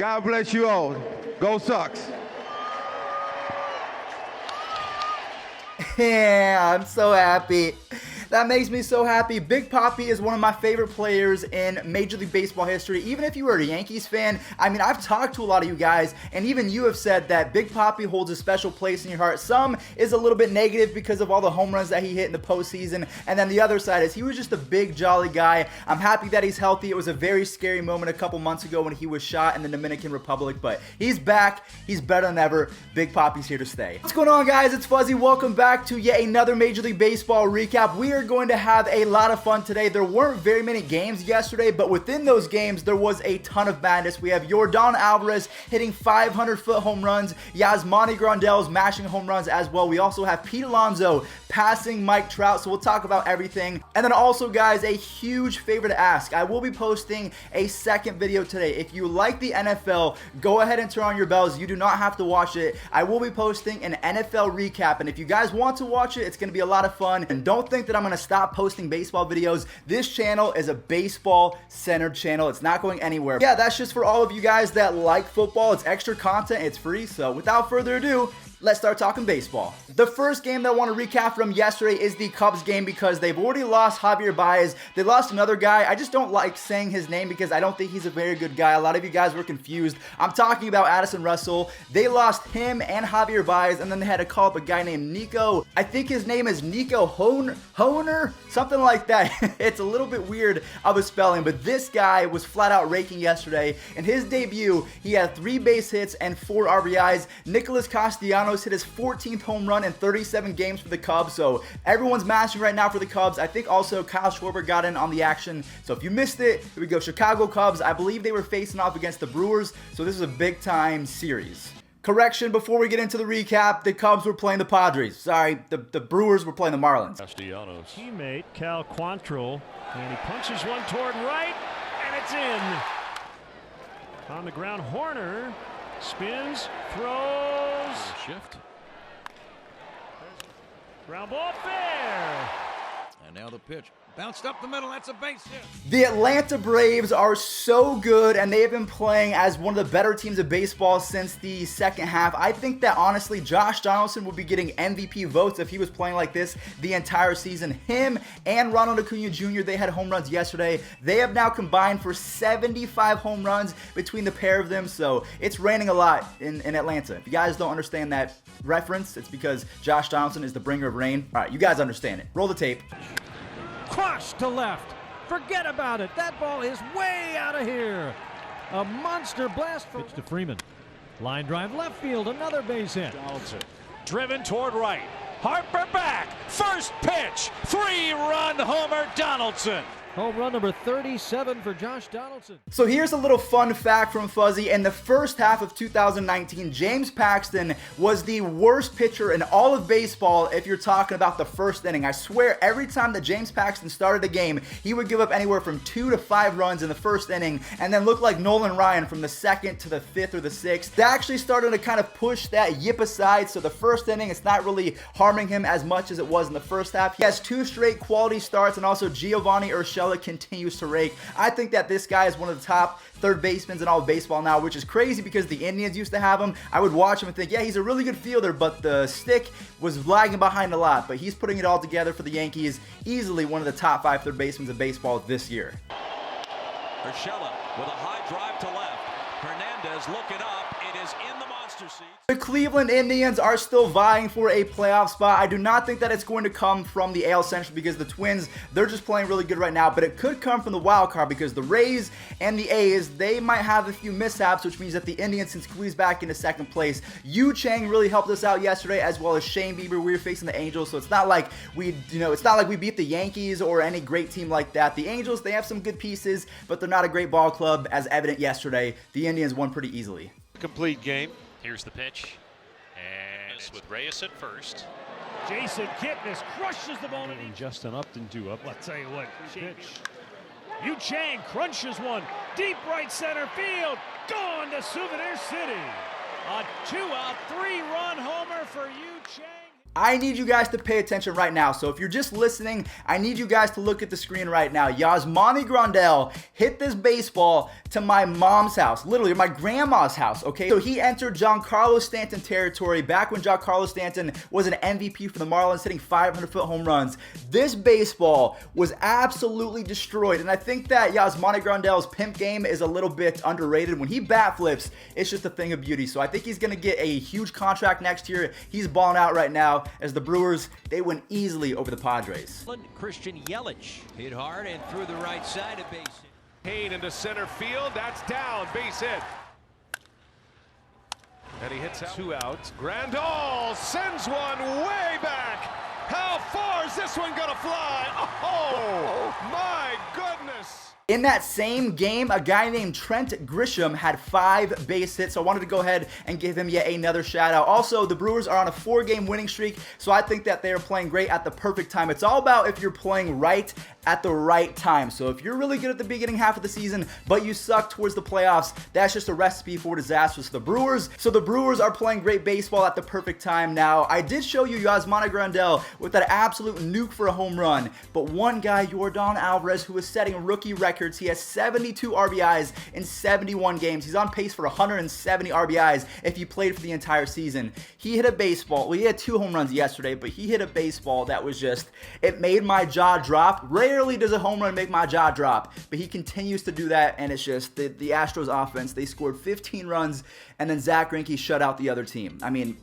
God bless you all. Go Sox. Yeah, I'm so happy. That makes me so happy. Big Papi is one of my favorite players in Major League Baseball history. Even if you were a Yankees fan, I mean, I've talked to a lot of you guys, and even you have said that Big Papi holds a special place in your heart. Some is a little bit negative because of all the home runs that he hit in the postseason, and then the other side is he was just a big, jolly guy. I'm happy that he's healthy. It was a very scary moment a couple months ago when he was shot in the Dominican Republic, but he's back. He's better than ever. Big Papi's here to stay. What's going on, guys? It's Fuzzy. Welcome back to yet another Major League Baseball recap. We are going to have a lot of fun today. There weren't very many games yesterday, but within those games, there was a ton of madness. We have Yordan Alvarez hitting 500-foot home runs. Yasmani Grandal's mashing home runs as well. We also have Pete Alonso passing Mike Trout, so we'll talk about everything. And then also, guys, a huge favor to ask. I will be posting a second video today. If you like the NFL, go ahead and turn on your bells. You do not have to watch it. I will be posting an NFL recap, and if you guys want to watch it, it's going to be a lot of fun. And don't think that I'm going to stop posting baseball videos. This channel is a baseball-centered channel. It's not going anywhere. Yeah, that's just for all of you guys that like football. It's extra content. It's free. So without further ado, let's start talking baseball. The first game that I want to recap from yesterday is the Cubs game because they've already lost Javier Baez. They lost another guy. I just don't like saying his name because I don't think he's a very good guy. A lot of you guys were confused. I'm talking about Addison Russell. They lost him and Javier Baez, and then they had to call up a guy named Nico. I think his name is Nico Hoerner, something like that. It's a little bit weird of a spelling, but this guy was flat out raking yesterday. In his debut, he had 3 base hits and 4 RBIs. Nicholas Castellanos hit his 14th home run in 37 games for the Cubs, so everyone's mashing right now for the Cubs. I think also Kyle Schwarber got in on the action, so if you missed it, here we go. Chicago Cubs, I believe they were facing off against the Brewers, so this is a big-time series. Correction, before we get into the recap, the Cubs were playing the Padres. Sorry, the Brewers were playing the Marlins. Castellanos. Teammate Cal Quantrill, and he punches one toward right, and it's in. On the ground, Hoerner spins, throws. Shift. Ground ball fair. And now the pitch. Bounced up the middle. That's a base hit. The Atlanta Braves are so good, and they have been playing as one of the better teams of baseball since the second half. I think that, honestly, Josh Donaldson would be getting MVP votes if he was playing like this the entire season. Him and Ronald Acuna Jr., they had home runs yesterday. They have now combined for 75 home runs between the pair of them, so it's raining a lot in Atlanta. If you guys don't understand that reference, it's because Josh Donaldson is the bringer of rain. All right, you guys understand it. Roll the tape. Crushed to left. Forget about it. That ball is way out of here. A monster blast from pitch to Freeman. Line drive left field. Another base hit. Donaldson driven toward right. Harper back. First pitch. 3-run homer Donaldson. Home run number 37 for Josh Donaldson. So here's a little fun fact from Fuzzy. In the first half of 2019, James Paxton was the worst pitcher in all of baseball if you're talking about the first inning. I swear every time that James Paxton started a game, he would give up anywhere from 2 to 5 runs in the first inning and then look like Nolan Ryan from the 2nd to the 5th or the 6th. That actually started to kind of push that yip aside, so the first inning, it's not really harming him as much as it was in the first half. He has 2 straight quality starts, and also Giovanni Urshela continues to rake. I think that this guy is one of the top third basemen in all of baseball now, which is crazy because the Indians used to have him. I would watch him and think, yeah, he's a really good fielder, but the stick was lagging behind a lot. But he's putting it all together for the Yankees. Easily one of the top 5 third basemen of baseball this year. Urshela with a high drive to left. Hernandez looking up. It is in the monster seat. The Cleveland Indians are still vying for a playoff spot. I do not think that it's going to come from the AL Central because the Twins, they're just playing really good right now, but it could come from the wild card because the Rays and the A's, they might have a few mishaps, which means that the Indians can squeeze back into second place. Yu Chang really helped us out yesterday, as well as Shane Bieber. We were facing the Angels, so it's not like we beat the Yankees or any great team like that. The Angels, they have some good pieces, but they're not a great ball club, as evident yesterday. The Indians won pretty easily. Complete game. Here's the pitch, and it's with Reyes at first. Jason Kipnis crushes the ball. And Justin Upton due up. I'll tell you what, pitch. Yu Chang crunches one deep right center field. Gone to Souvenir City. A 2-out, 3-run homer for Yu Chang. I need you guys to pay attention right now. So if you're just listening, I need you guys to look at the screen right now. Yasmani Grandal hit this baseball to my mom's house, literally my grandma's house, okay? So he entered Giancarlo Stanton territory back when Giancarlo Stanton was an MVP for the Marlins, hitting 500-foot home runs. This baseball was absolutely destroyed, and I think that Yasmani Grandal's pimp game is a little bit underrated. When he bat flips, it's just a thing of beauty. So I think he's going to get a huge contract next year. He's balling out right now as the Brewers, they win easily over the Padres. Christian Yelich hit hard and through the right side of base hit. Kane into center field. That's down. Base hit. And he hits out. 2 outs. Grandal sends one way back. How far is this one gonna fly? Oh, my goodness. In that same game, a guy named Trent Grisham had 5 base hits, so I wanted to go ahead and give him yet another shout out. Also, the Brewers are on a 4-game winning streak, so I think that they are playing great at the perfect time. It's all about if you're playing right at the right time. So if you're really good at the beginning half of the season, but you suck towards the playoffs, that's just a recipe for disaster. So the Brewers are playing great baseball at the perfect time. Now, I did show you Yasmani Grandal with that absolute nuke for a home run, but one guy, Yordan Alvarez, who is setting rookie records. He has 72 RBIs in 71 games. He's on pace for 170 RBIs if he played for the entire season. He hit a baseball. Well, he had 2 home runs yesterday, but he hit a baseball that was just, it made my jaw drop. Rarely does a home run make my jaw drop, but he continues to do that, and it's just the Astros offense. They scored 15 runs, and then Zach Greinke shut out the other team. I mean,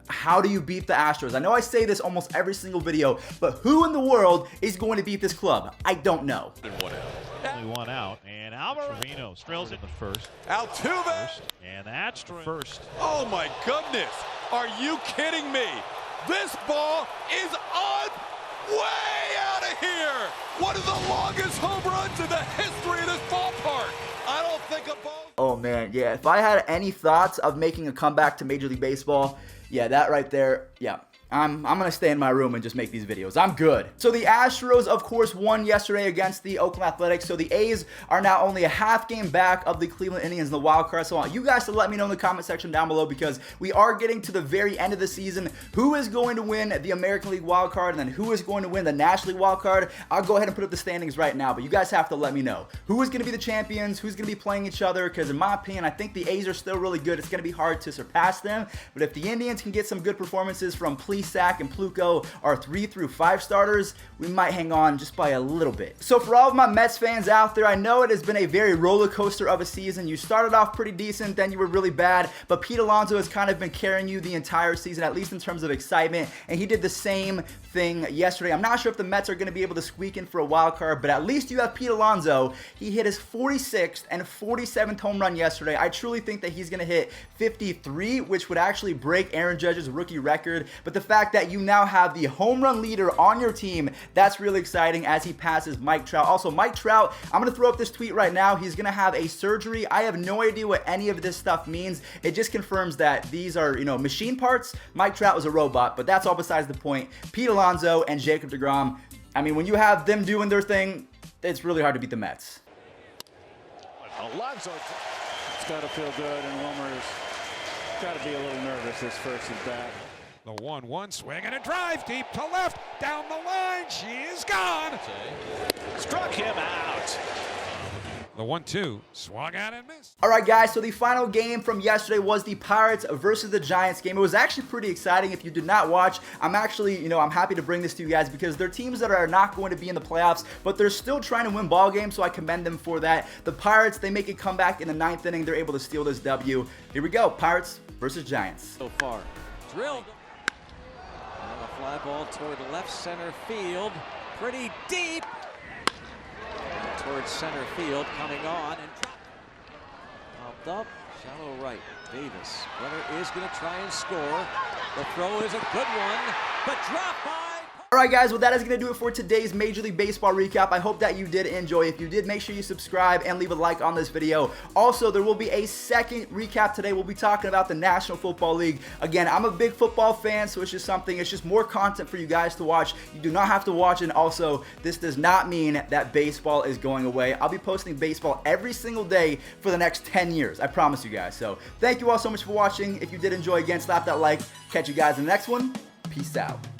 how do you beat the Astros? I know I say this almost every single video, but who in the world is going to beat this club? I don't know. Only 1 out, and Alvarez drills it the first. Altuve. And that's first. Oh my goodness. Are you kidding me? This ball is on way out of here. One of the longest home runs in the history of this ballpark. I don't think a ball. Oh man, yeah. If I had any thoughts of making a comeback to Major League Baseball, yeah, that right there, yeah. I'm going to stay in my room and just make these videos. I'm good. So the Astros, of course, won yesterday against the Oakland Athletics. So the A's are now only a half game back of the Cleveland Indians in the wild card. So I want you guys to let me know in the comment section down below, because we are getting to the very end of the season. Who is going to win the American League wild card, and then who is going to win the National League wild card? I'll go ahead and put up the standings right now, but you guys have to let me know. Who is going to be the champions? Who's going to be playing each other? Because in my opinion, I think the A's are still really good. It's going to be hard to surpass them. But if the Indians can get some good performances from Plesac and Pluko, our 3 through 5 starters, we might hang on just by a little bit. So for all of my Mets fans out there, I know it has been a very roller coaster of a season. You started off pretty decent, then you were really bad, but Pete Alonso has kind of been carrying you the entire season, at least in terms of excitement, and he did the same thing yesterday. I'm not sure if the Mets are going to be able to squeak in for a wild card, but at least you have Pete Alonso. He hit his 46th and 47th home run yesterday. I truly think that he's going to hit 53, which would actually break Aaron Judge's rookie record, but the fact that you now have the home run leader on your team, that's really exciting as he passes Mike Trout. Also, Mike Trout, I'm going to throw up this tweet right now. He's going to have a surgery. I have no idea what any of this stuff means. It just confirms that these are, machine parts. Mike Trout was a robot, but that's all besides the point. Pete Alonso and Jacob deGrom, I mean, when you have them doing their thing, it's really hard to beat the Mets. Alonso, it's got to feel good, and Wilmer's got to be a little nervous this first at bat. The 1-1 swing and a drive deep to left, down the line, she is gone. Struck him out. The 1-2 swung out and missed. All right, guys, so the final game from yesterday was the Pirates versus the Giants game. It was actually pretty exciting. If you did not watch, I'm actually, I'm happy to bring this to you guys, because they're teams that are not going to be in the playoffs, but they're still trying to win ball games, so I commend them for that. The Pirates, they make a comeback in the 9th inning. They're able to steal this W. Here we go, Pirates versus Giants. So far. Drilled. And a fly ball toward left center field. Pretty deep. And towards center field, coming on and popped up. Shallow right. Davis. Runner is going to try and score. The throw is a good one, but dropped by. Alright guys, well that is going to do it for today's Major League Baseball recap. I hope that you did enjoy. If you did, make sure you subscribe and leave a like on this video. Also, there will be a second recap today. We'll be talking about the National Football League. Again, I'm a big football fan, so it's just more content for you guys to watch. You do not have to watch it. And also, this does not mean that baseball is going away. I'll be posting baseball every single day for the next 10 years. I promise you guys. So, thank you all so much for watching. If you did enjoy, again, slap that like. Catch you guys in the next one. Peace out.